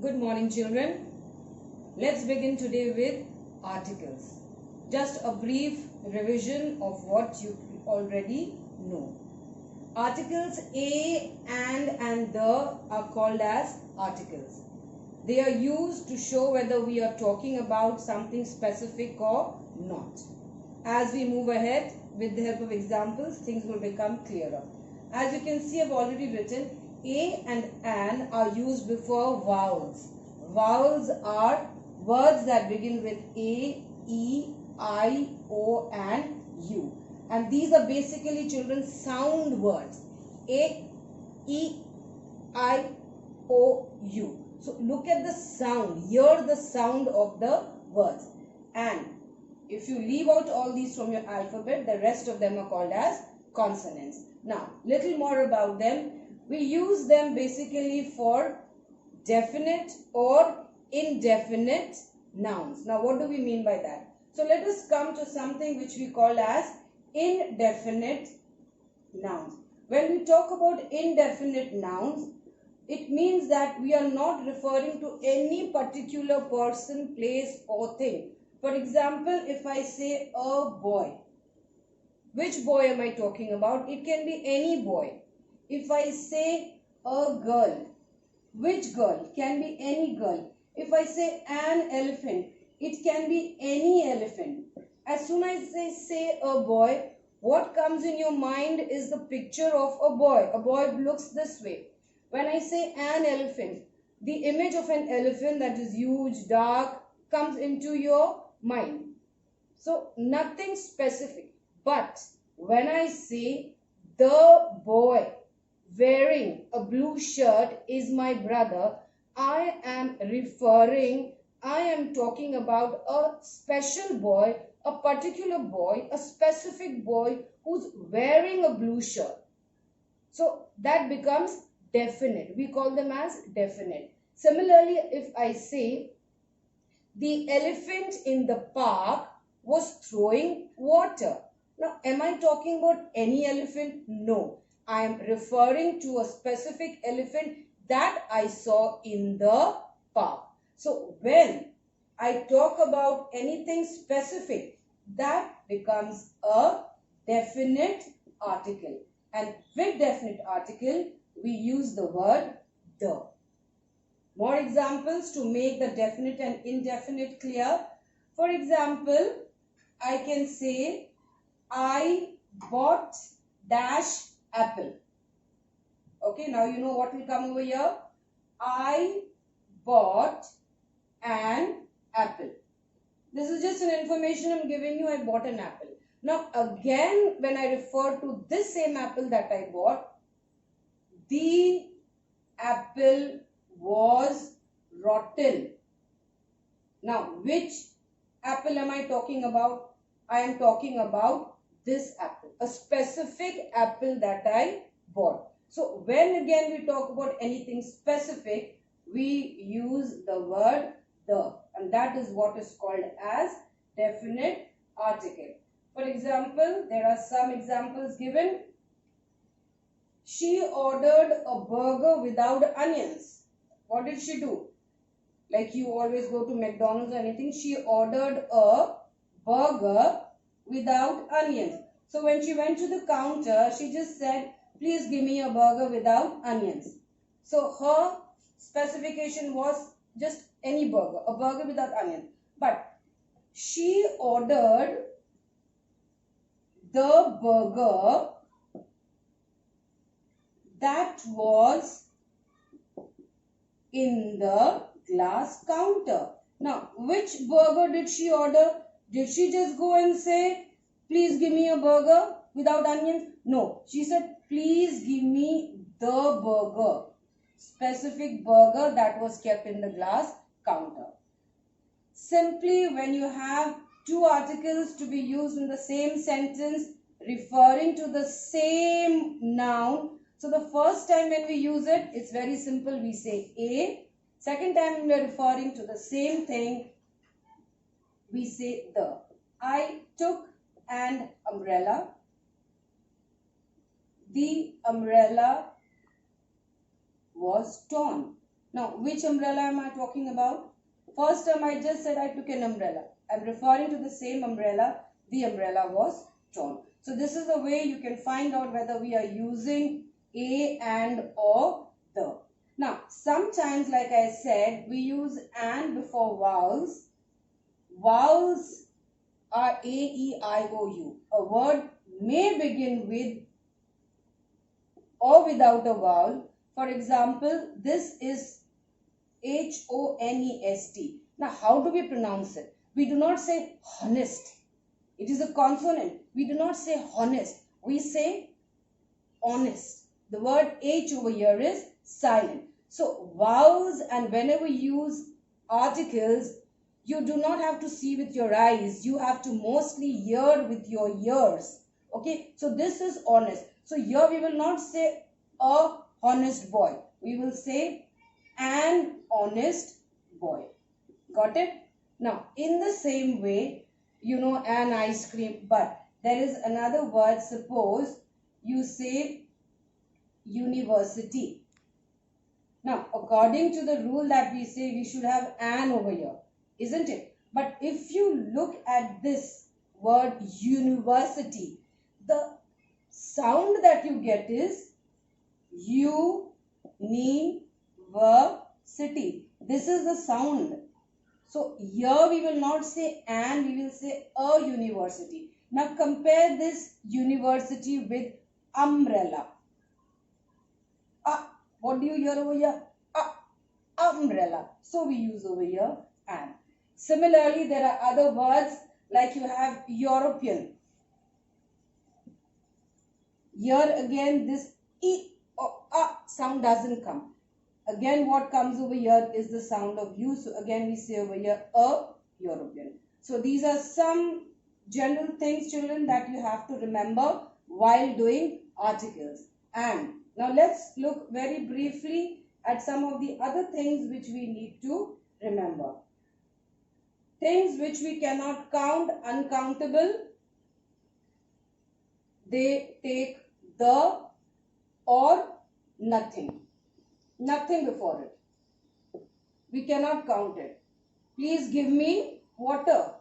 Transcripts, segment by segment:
Good morning, children. Let's begin today with articles. Just a brief revision of what you already know. Articles a, and the are called as articles. They are used to show whether we are talking about something specific or not. As we move ahead with the help of examples, things will become clearer. As you can see, I've already written a and an are used before vowels. Vowels are words that begin with a, e, I, o and u. And these are basically, children, sound words. A, e, I, o, u. So look at the sound. Hear the sound of the words. And if you leave out all these from your alphabet, the rest of them are called as consonants. Now, little more about them. We use them basically for definite or indefinite nouns. Now, what do we mean by that? So, let us come to something which we call as indefinite nouns. When we talk about indefinite nouns, it means that we are not referring to any particular person, place or thing. For example, if I say a boy, which boy am I talking about? It can be any boy. If I say a girl, which girl? Can be any girl. If I say an elephant, it can be any elephant. As soon as I say a boy, what comes in your mind is the picture of a boy. A boy looks this way. When I say an elephant, the image of an elephant that is huge, dark, comes into your mind. So nothing specific. But when I say the boy wearing a blue shirt is my brother, I am talking about a special boy, a particular boy, a specific boy who's wearing a blue shirt. So that becomes definite. We call them as definite. Similarly, if I say the elephant in the park was throwing water. Now, am I talking about any elephant? No. I am referring to a specific elephant that I saw in the park. So, when I talk about anything specific, that becomes a definite article. And with definite article, we use the word the. More examples to make the definite and indefinite clear. For example, I can say, I bought dash apple. Okay, now you know what will come over here. I bought an apple. This is just an information I'm giving you. I bought an apple. Now again, when I refer to this same apple that I bought, the apple was rotten. Now, which apple am I talking about? I am talking about this apple, a specific apple that I bought. So, when again we talk about anything specific, we use the word the, and that is what is called as definite article. For example, there are some examples given. She ordered a burger without onions. What did she do? Like you always go to McDonald's or anything, she ordered a burger without onions. So when she went to the counter, she just said, please give me a burger without onions. So her specification was just any burger, a burger without onions. But she ordered the burger that was in the glass counter. Now, which burger did she order? Did she just go and say, please give me a burger without onions? No, she said, please give me the burger, specific burger that was kept in the glass counter. Simply, when you have two articles to be used in the same sentence referring to the same noun, so the first time when we use it, it's very simple. We say a. Second time when we are referring to the same thing, we say the. I took an umbrella. The umbrella was torn. Now, which umbrella am I talking about? First term I just said I took an umbrella. I'm referring to the same umbrella. The umbrella was torn. So this is the way you can find out whether we are using a, and, or, the. Now, sometimes, like I said, we use and before vowels. Vowels are A, E, I, O, U. A word may begin with or without a vowel. For example, this is Honest. Now, how do we pronounce it? We do not say honest. It is a consonant. We do not say honest. We say honest. The word H over here is silent. So, vowels, and whenever you use articles, you do not have to see with your eyes. You have to mostly hear with your ears. Okay. So, this is honest. So, here we will not say a honest boy. We will say an honest boy. Got it? Now, in the same way, you know, an ice cream, but there is another word. Suppose you say university. Now, according to the rule that we say, we should have an over here, isn't it? But if you look at this word university, the sound that you get is U-ni-ver-city. This is the sound. So here we will not say an, we will say a university. Now compare this university with umbrella. What do you hear over here? Umbrella. So we use over here an. Similarly, there are other words like you have European. Here again this E or sound doesn't come. Again, what comes over here is the sound of U. So again we say over here a European. So these are some general things, children, that you have to remember while doing articles. And now let's look very briefly at some of the other things which we need to remember. Things which we cannot count, uncountable, they take the or nothing. Nothing before it. We cannot count it. Please give me water.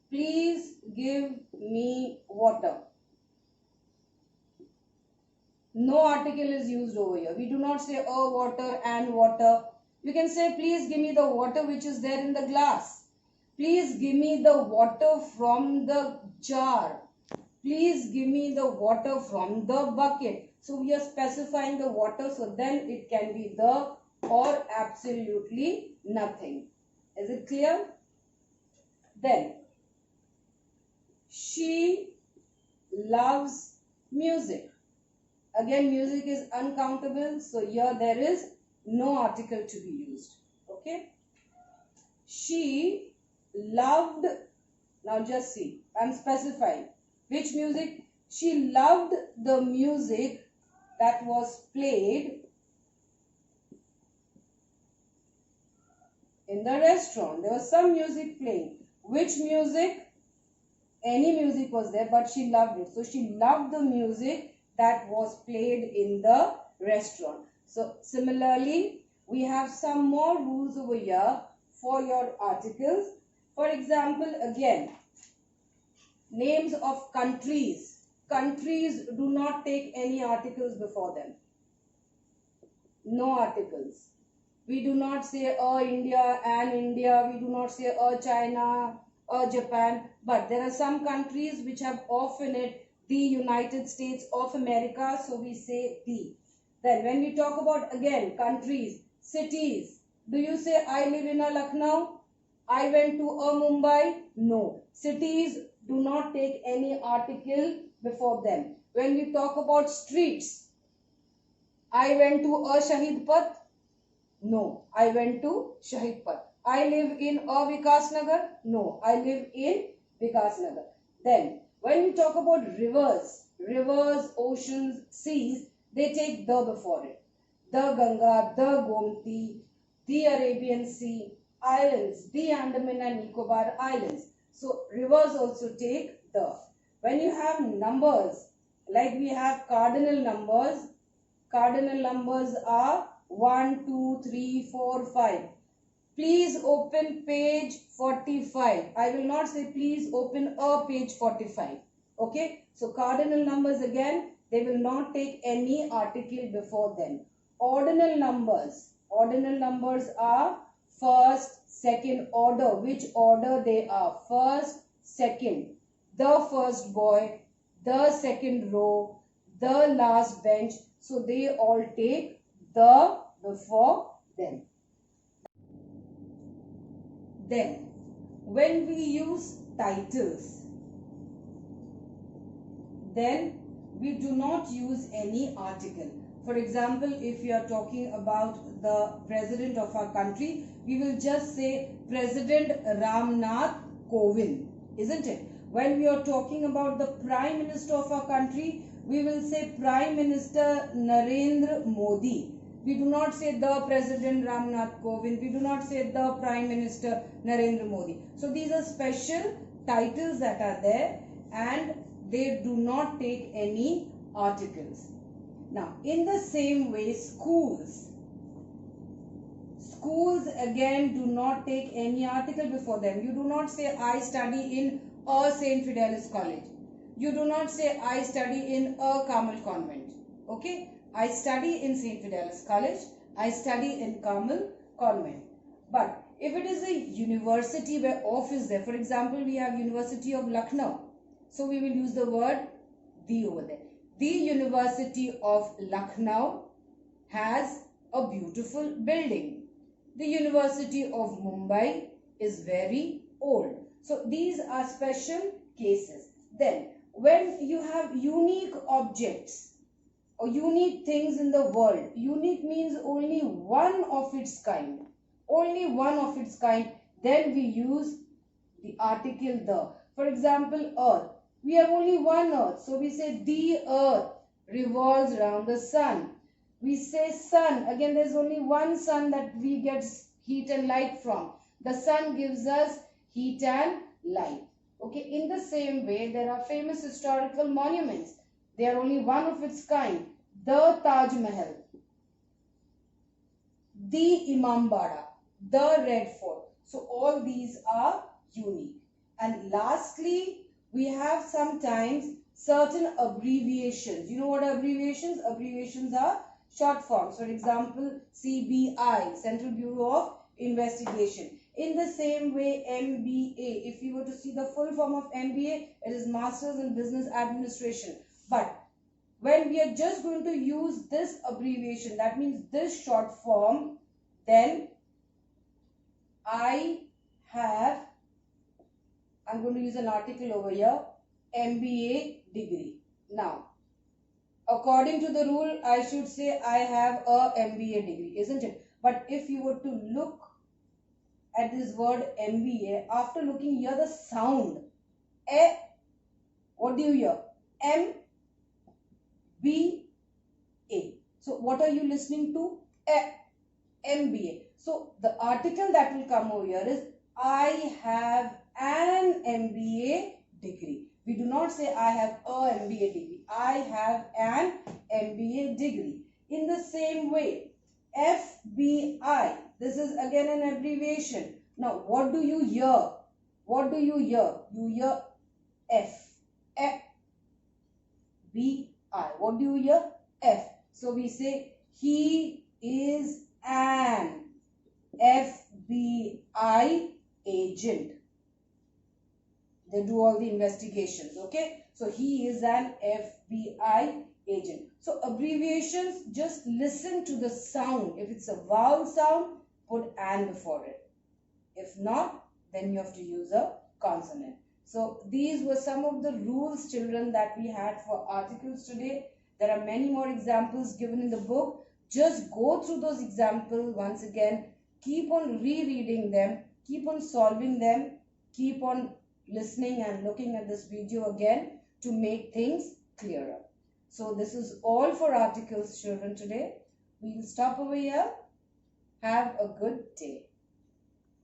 Please give me water. No article is used over here. We do not say water and water. You can say, please give me the water which is there in the glass. Please give me the water from the jar. Please give me the water from the bucket. So we are specifying the water, so then it can be the or absolutely nothing. Is it clear? Then, she loves music. Again, music is uncountable, so here there is no article to be used. Okay? She loved, now just see, I am specifying which music. She loved the music that was played in the restaurant. There was some music playing. Which music? Any music was there, but she loved it. So she loved the music that was played in the restaurant. So similarly, we have some more rules over here for your articles. For example, again, names of countries. Countries do not take any articles before them. No articles. We do not say India and India. We do not say China or Japan. But there are some countries which have off in it the United States of America. So we say the. Then when we talk about again countries, cities. Do you say I live in a Lucknow? I went to a Mumbai? No. Cities do not take any article before them. When we talk about streets, I went to a Shahid Path? No, I went to Shahid Path. I live in a Vikas Nagar? No, I live in Vikas Nagar. Then, when we talk about rivers, oceans, seas, they take the before it. The Ganga, the Gomti, the Arabian Sea, islands, the Andaman and Nicobar Islands. So, rivers also take the. When you have numbers, like we have cardinal numbers are 1, 2, 3, 4, 5. Please open page 45. I will not say please open a page 45. Okay. So cardinal numbers again, they will not take any article before them. Ordinal numbers. Ordinal numbers are first, second order. Which order they are? First, second. The first boy, the second row, the last bench. So they all take the before them. Then, when we use titles, then we do not use any article. For example, if we are talking about the president of our country, we will just say President Ramnath Kovind, isn't it? When we are talking about the Prime Minister of our country, we will say Prime Minister Narendra Modi. We do not say the President Ramnath Kovind. We do not say the Prime Minister Narendra Modi. So these are special titles that are there and they do not take any articles. Now, in the same way, schools again do not take any article before them. You do not say I study in a St. Fidelis College. You do not say I study in a Carmel Convent. Okay? I study in St. Fidelis College. I study in Carmel Convent. But if it is a university where off is there, for example, we have University of Lucknow. So we will use the word the over there. The University of Lucknow has a beautiful building. The University of Mumbai is very old. So these are special cases. Then when you have unique objects or unique things in the world, unique means only one of its kind. Only one of its kind. Then we use the article the. For example, earth. We have only one earth. So we say the earth revolves around the sun. We say sun. Again, there's only one sun that we get heat and light from. The sun gives us heat and light. Okay. In the same way, there are famous historical monuments. They are only one of its kind. The Taj Mahal, the Imambara, the Red Fort. So all these are unique. And lastly, we have sometimes certain abbreviations. You know what are abbreviations? Abbreviations are short forms. For example, CBI, Central Bureau of Investigation. In the same way, MBA. If you were to see the full form of MBA, it is Masters in Business Administration. But when we are just going to use this abbreviation, that means this short form, then I'm going to use an article over here, MBA degree. Now, according to the rule, I should say I have a MBA degree, isn't it? But if you were to look at this word MBA, after looking here, the sound, what do you hear? MBA. So what are you listening to? MBA. So the article that will come over here is I have an MBA degree. We do not say I have a MBA degree. I have an MBA degree. In the same way, FBI. This is again an abbreviation. Now, what do you hear? What do you hear? You hear F. FBI. What do you hear? F. So we say he is an FBI agent. They do all the investigations. Okay. So he is an FBI agent. So abbreviations, just listen to the sound. If it's a vowel sound, put an before it. If not, then you have to use a consonant. So these were some of the rules, children, that we had for articles today. There are many more examples given in the book. Just go through those examples once again. Keep on rereading them. Keep on solving them. Keep on listening and looking at this video again to make things clearer. So this is all for articles, children, today. We will stop over here. Have a good day.